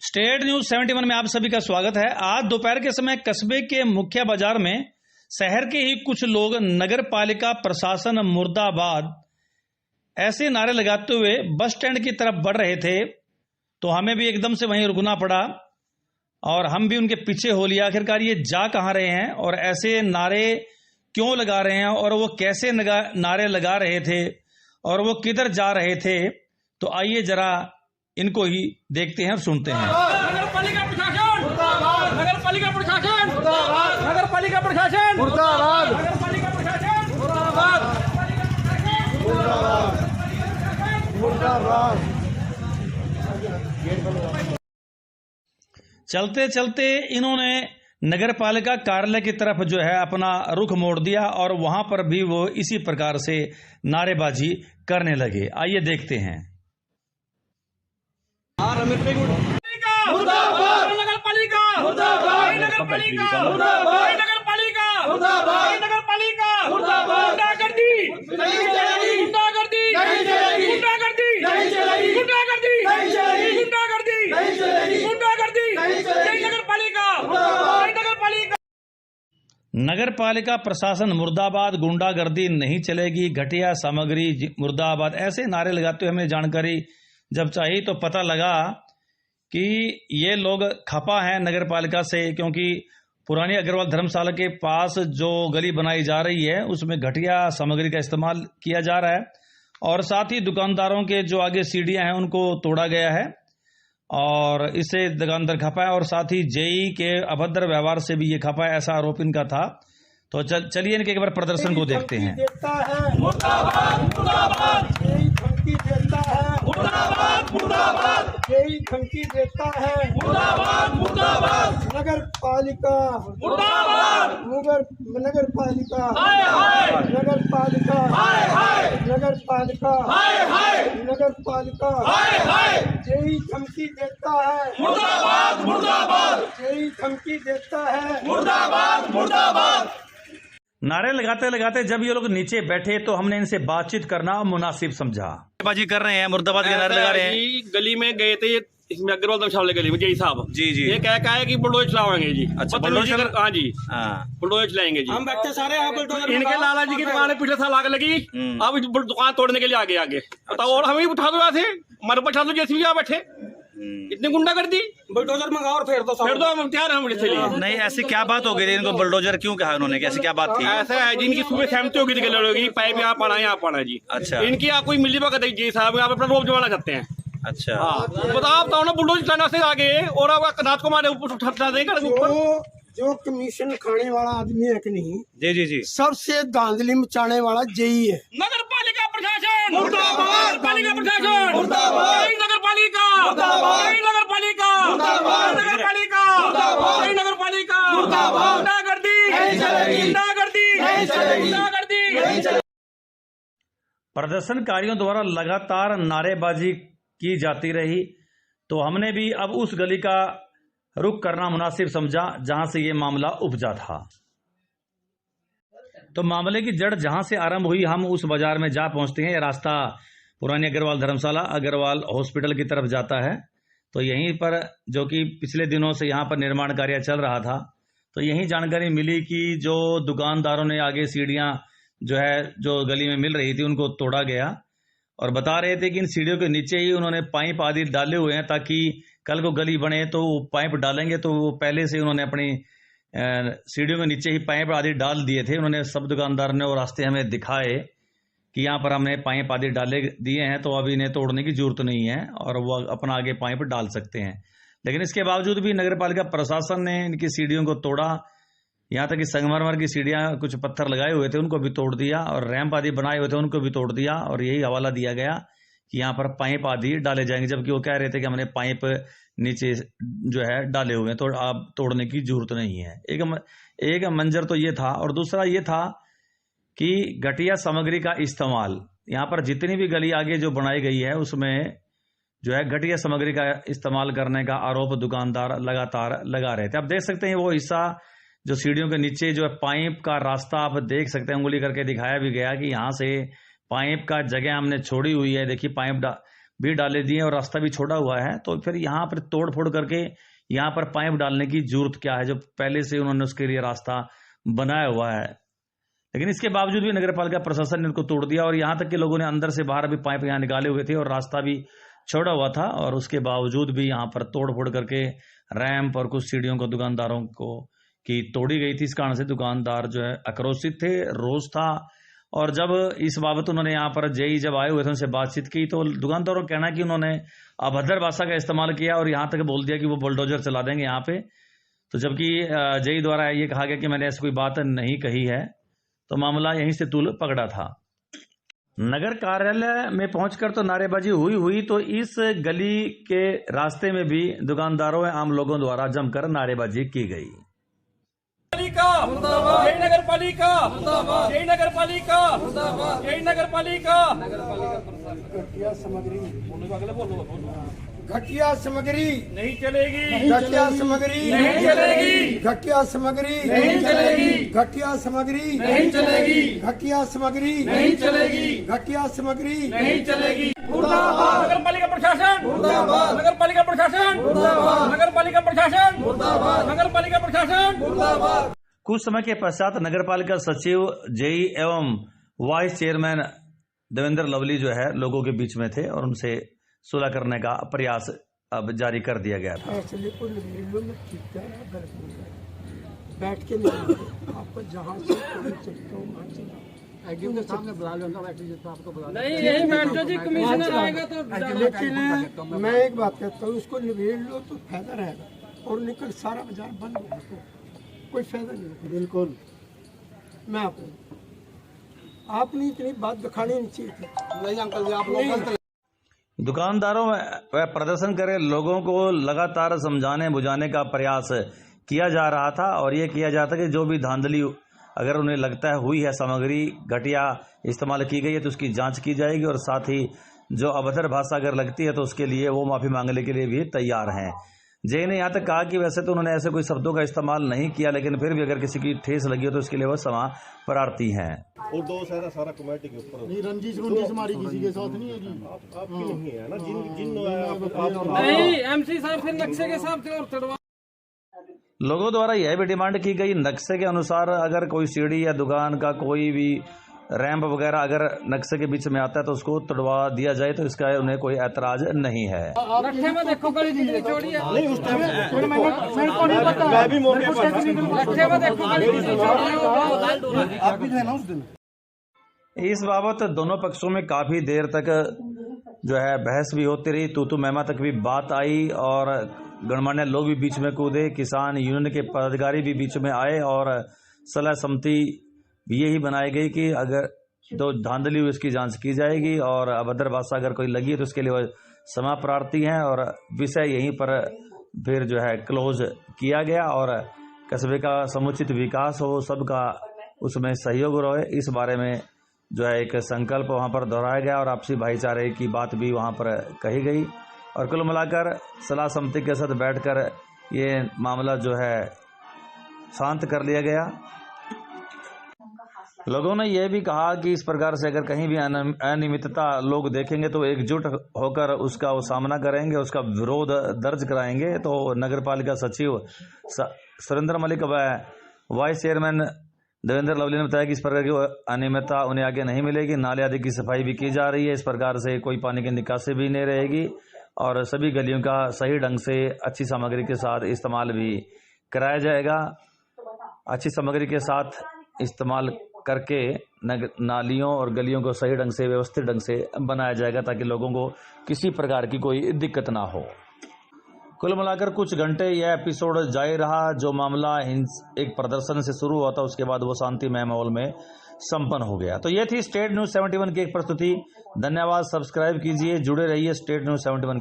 State news 71 में आप सभी का स्वागत है। आज दोपहर के समय कस्बे के मुख्य बाजार में शहर के ही कुछ लोग नगर पालिका प्रशासन मुर्दाबाद ऐसे नारे लगाते हुए बस स्टैंड की तरफ बढ़ रहे थे, तो हमें भी एकदम से वहीं रुकना पड़ा और हम भी उनके पीछे हो लिया। आखिरकार ये जा कहाँ रहे हैं और ऐसे नारे क्यों लगा रहे हैं और वो कैसे नारे लगा रहे थे और वो किधर जा रहे थे, तो आइए जरा इनको ही देखते हैं और सुनते हैं। नगर पालिका प्रशासन मुर्दाबाद, नगर पालिका प्रशासन मुर्दाबाद, नगर पालिका प्रशासन मुर्दाबाद, नगर पालिका प्रशासन मुर्दाबाद, मुर्दाबाद, मुर्दाबाद। चलते चलते इन्होंने नगर पालिका कार्यालय की तरफ जो है अपना रुख मोड़ दिया और वहां पर भी वो इसी प्रकार से नारेबाजी करने लगे। आइए देखते हैं। मुर्दाबाद, नगर पालिका मुर्दाबाद, नगर पालिका मुर्दाबाद, नगर पालिका मुर्दाबाद, नगर पालिका मुर्दाबाद। गुंडागर्दी नहीं चलेगी, गुंडागर्दी नहीं चलेगी, गुंडागर्दी नहीं चलेगी, गुंडागर्दी नहीं चलेगी, गुंडागर्दी नहीं चलेगी, गुंडागर्दी नहीं चलेगी। नगर पालिका मुर्दाबाद, नगर पालिका नगर पालिका प्रशासन मुर्दाबाद, गुंडागर्दी नहीं चलेगी, घटिया सामग्री मुर्दाबाद, ऐसे नारे लगाते हुए हमें जानकारी जब चाहिए तो पता लगा कि ये लोग खफा हैं नगर पालिका से, क्योंकि पुरानी अग्रवाल धर्मशाला के पास जो गली बनाई जा रही है उसमें घटिया सामग्री का इस्तेमाल किया जा रहा है और साथ ही दुकानदारों के जो आगे सीढ़ियां हैं उनको तोड़ा गया है और इससे दुकानदार खफा है और साथ ही जेई के अभद्र व्यवहार से भी ये खफा है, ऐसा आरोप इनका था। तो चलिए इनके एक बार प्रदर्शन को देखते हैं। यही धमकी देता है नगर पालिका, नगर पालिका, नगर पालिका, नगर पालिका, नगर पालिका, यही धमकी देता है, यही धमकी देता है। नारे लगाते लगाते जब ये लोग नीचे बैठे तो हमने इनसे बातचीत करना मुनासिब समझा। बाजी कर रहे हैं, मुर्दाबाद के नारे लगा रहे हैं। गली में गए थे इसमें अग्रवाल धर्मशाला गली में जय साहब जी जी ये क्या है कि बुलडोजर चलाएंगे जी। अच्छा, बुलडोजर? हाँ जी, बुलडोजर चलाएंगे जी। हम बैठे सारे यहाँ बुलडोजर। इनके लाला जी की दुकान पिछले साल आग लगी, अब दुकान तोड़ने के लिए आगे आगे बताओ, और हमें उठा दो यहाँ से, हमारे बैठा दो जैसे भी यहाँ बैठे, इतनी गुंडा कर दी। बुलडोजर मंगाओ और फेर दो हम तैयार हैं इसके लिए। नहीं, ऐसी क्या बात हो गई थी, इनको बुलडोजर क्यों कहा उन्होंने, कैसी क्या बात थी? ऐसा है जी, इनकी सुबह सहमति होगी थी लड़ोगी, पाइप यहाँ पाना यहाँ पाना जी। अच्छा, इनकी यहाँ कोई मिली वक्त जी साहब यहाँ पे अपना रोप जमाना चाहते हैं। अच्छा हाँ, बताओ ना बुलडोजर चलाना से आगे और रात को हमारे ऊपर उठा देगा। जो कमीशन खाने वाला आदमी है कि नहीं, जी जी जी, सबसे धांधली मचाने वाला जेई है। नगर पालिका प्रशासन मुर्दाबाद, पालिका प्रशासन मुर्दाबाद, नगर पालिका मुर्दाबाद, नगर पालिका मुर्दाबाद, नगर पालिका मुर्दाबाद, नगर पालिका मुर्दाबाद। गुंडागर्दी नहीं चलेगी, गुंडागर्दी नहीं चलेगी, गुंडागर्दी नहीं चलेगी। प्रदर्शनकारियों द्वारा लगातार नारेबाजी की जाती रही, तो हमने भी अब उस गली का रुख करना मुनासिब समझा जहां से ये मामला उपजा था। तो मामले की जड़ जहां से आरंभ हुई, हम उस बाजार में जा पहुंचते हैं। यह रास्ता पुरानी अग्रवाल धर्मशाला अग्रवाल हॉस्पिटल की तरफ जाता है। तो यहीं पर जो कि पिछले दिनों से यहाँ पर निर्माण कार्य चल रहा था, तो यही जानकारी मिली कि जो दुकानदारों ने आगे सीढ़ियां जो है जो गली में मिल रही थी उनको तोड़ा गया और बता रहे थे कि इन सीढ़ियों के नीचे ही उन्होंने पाइप आदि डाले हुए हैं ताकि कल को गली बने तो वो पाइप डालेंगे। तो वो पहले से उन्होंने अपनी सीढ़ियों के नीचे ही पाइप आदि डाल दिए थे। उन्होंने सब दुकानदार ने वो रास्ते हमें दिखाए कि यहाँ पर हमने पाइप आदि डाले दिए हैं, तो अभी इन्हें तोड़ने की जरूरत नहीं है और वो अपना आगे पाइप डाल सकते हैं। लेकिन इसके बावजूद भी नगर पालिका प्रशासन ने इनकी सीढ़ियों को तोड़ा, यहाँ तक कि संगमरमर की सीढ़ियां कुछ पत्थर लगाए हुए थे उनको भी तोड़ दिया और रैंप आदि बनाए हुए थे उनको भी तोड़ दिया और यही हवाला दिया गया कि यहाँ पर पाइप आदि डाले जाएंगे, जबकि वो कह रहे थे कि हमने पाइप नीचे जो है डाले हुए हैं तो आप तोड़ने की जरूरत नहीं है। एक मंजर तो ये था और दूसरा ये था कि घटिया सामग्री का इस्तेमाल, यहाँ पर जितनी भी गली आगे जो बनाई गई है उसमें जो है घटिया सामग्री का इस्तेमाल करने का आरोप दुकानदार लगातार लगा रहे थे। आप देख सकते हैं वो हिस्सा जो सीढ़ियों के नीचे जो है पाइप का रास्ता आप देख सकते हैं, उंगली करके दिखाया भी गया कि यहाँ से पाइप का जगह हमने छोड़ी हुई है। देखिए पाइप भी डाले दिए और रास्ता भी छोड़ा हुआ है, तो फिर यहाँ पर तोड़ फोड़ करके यहाँ पर पाइप डालने की जरूरत क्या है, जो पहले से उन्होंने उसके लिए रास्ता बनाया हुआ है। लेकिन इसके बावजूद भी नगर पालिका प्रशासन ने उनको तोड़ दिया और यहाँ तक कि लोगों ने अंदर से बाहर भी पाइप यहाँ निकाले हुए थे और रास्ता भी छोड़ा हुआ था, और उसके बावजूद भी यहाँ पर तोड़ फोड़ करके रैंप और कुछ सीढ़ियों को दुकानदारों को की तोड़ी गई थी। इस कारण से दुकानदार जो है आक्रोशित थे, रोष था। और जब इस बाबत उन्होंने यहाँ पर जेई जब आए हुए थे उनसे बातचीत की, तो दुकानदारों का कहना है कि उन्होंने अभद्र भाषा का इस्तेमाल किया और यहाँ तक बोल दिया कि वो बुलडोजर चला देंगे यहाँ पे। तो जबकि जेई द्वारा ये कहा गया कि मैंने ऐसी कोई बात नहीं कही है, तो मामला यहीं से तूल पकड़ा था। नगर कार्यालय में पहुंचकर तो नारेबाजी हुई तो इस गली के रास्ते में भी दुकानदारों और आम लोगों द्वारा जमकर नारेबाजी की गई। जय नगर पालिका, जय नगर पालिका, जय नगर पालिका। घटिया सामग्री नहीं चलेगी, घटिया सामग्री नहीं चलेगी, घटिया सामग्री नहीं चलेगी, घटिया सामग्री नहीं चलेगी, घटिया सामग्री नहीं चलेगी, घटिया सामग्री नहीं चलेगी। मुर्दाबाद नगर पालिका प्रशासन, मुर्दाबाद नगर पालिका प्रशासन, मुर्दाबाद नगर पालिका प्रशासन, मुर्दाबाद नगर पालिका प्रशासन, मुर्दाबाद। कुछ समय के पश्चात नगर पालिका सचिव जेई एवं वाइस चेयरमैन देवेंद्र लवली जो है लोगों के बीच में थे और उनसे सुलह करने का प्रयास अब जारी कर दिया गया था। फैसले को निर्णयों में ठीक है, अगर बैठ के नहीं आपको जहाँ से चलते हो वहाँ से के सामने बुला लो, आपको बुला नहीं यही बैठो जी, कमिश्नर आएगा तो। लेकिन मैं एक बात कहता हूँ, उसको निबेड़ लो तो फायदा रहेगा और निकल सारा बाजार बंद हो तो कोई फायदा नहीं। बिल्कुल मैं आपने इतनी बात दिखानी नहीं चाहिए थी। नहीं अंकल जी, आप लोग दुकानदारों व प्रदर्शन करे लोगों को लगातार समझाने बुझाने का प्रयास किया जा रहा था और ये किया जाता कि जो भी धांधली अगर उन्हें लगता है हुई है, सामग्री घटिया इस्तेमाल की गई है तो उसकी जांच की जाएगी और साथ ही जो अभद्र भाषा अगर लगती है तो उसके लिए वो माफी मांगने के लिए भी तैयार हैं। जय ने यहाँ तक कहा कि वैसे तो उन्होंने ऐसे कोई शब्दों का इस्तेमाल नहीं किया, लेकिन फिर भी अगर किसी की ठेस लगी हो तो उसके लिए वो क्षमा प्रार्थी हैं। और दो सारा कमेटी के ऊपर नहीं, रंजिश हमारी किसी के साथ नहीं है जी, आपकी नहीं है ना, जिन नहीं एमसी साहब फिर नक्शे के हिसाब से और तड़वा। लोगों द्वारा यह भी डिमांड की गई नक्शे के अनुसार अगर कोई सीढ़ी या दुकान का कोई भी रैंप वगैरह अगर नक्शे के बीच में आता है तो उसको तोड़वा दिया जाए, तो इसका उन्हें कोई ऐतराज नहीं है। नक्शे में देखो गली कितनी चौड़ी है। नहीं उस टाइम मेरे को नहीं पता, मैं भी मौके पर नक्शे में देखो गली कितनी चौड़ी है। आप भी थे ना उस दिन। इस बाबत दोनों पक्षों में काफी देर तक जो है बहस भी होती रही, तू मैमा तक भी बात आई और गणमान्य लोग भी बीच में कूदे, किसान यूनियन के पदाधिकारी भी बीच में आए और सलाह समिति भी यही बनाई गई कि अगर तो धांधली हुई उसकी जांच की जाएगी और अभद्र भाषा अगर कोई लगी है तो उसके लिए वह क्षमा प्रार्थी हैं और विषय यहीं पर फिर जो है क्लोज किया गया और कस्बे का समुचित विकास हो, सबका उसमें सहयोग रहे, इस बारे में जो है एक संकल्प वहाँ पर दोहराया गया और आपसी भाईचारे की बात भी वहाँ पर कही गई और कुल मिलाकर सलाह समिति के साथ बैठकर ये मामला जो है शांत कर लिया गया। लोगों ने यह भी कहा कि इस प्रकार से अगर कहीं भी अनियमितता लोग देखेंगे तो एकजुट होकर उसका वो सामना करेंगे, उसका विरोध दर्ज कराएंगे। तो नगर पालिका सचिव सुरेंद्र मलिक व वाइस चेयरमैन देवेंद्र लवली ने बताया कि इस प्रकार की अनियमितता उन्हें आगे नहीं मिलेगी। नाले आदि की सफाई भी की जा रही है, इस प्रकार से कोई पानी की निकासी भी नहीं रहेगी और सभी गलियों का सही ढंग से अच्छी सामग्री के साथ इस्तेमाल भी कराया जाएगा। अच्छी सामग्री के साथ इस्तेमाल करके नालियों और गलियों को सही ढंग से व्यवस्थित ढंग से बनाया जाएगा ताकि लोगों को किसी प्रकार की कोई दिक्कत ना हो। कुल मिलाकर कुछ घंटे यह एपिसोड जारी रहा। जो मामला एक प्रदर्शन से शुरू हुआ था उसके बाद वो शांतिमय माहौल में संपन्न हो गया। तो ये थी स्टेट न्यूज 71 की एक प्रस्तुति। धन्यवाद, सब्सक्राइब कीजिए, जुड़े रहिए स्टेट न्यूज 71।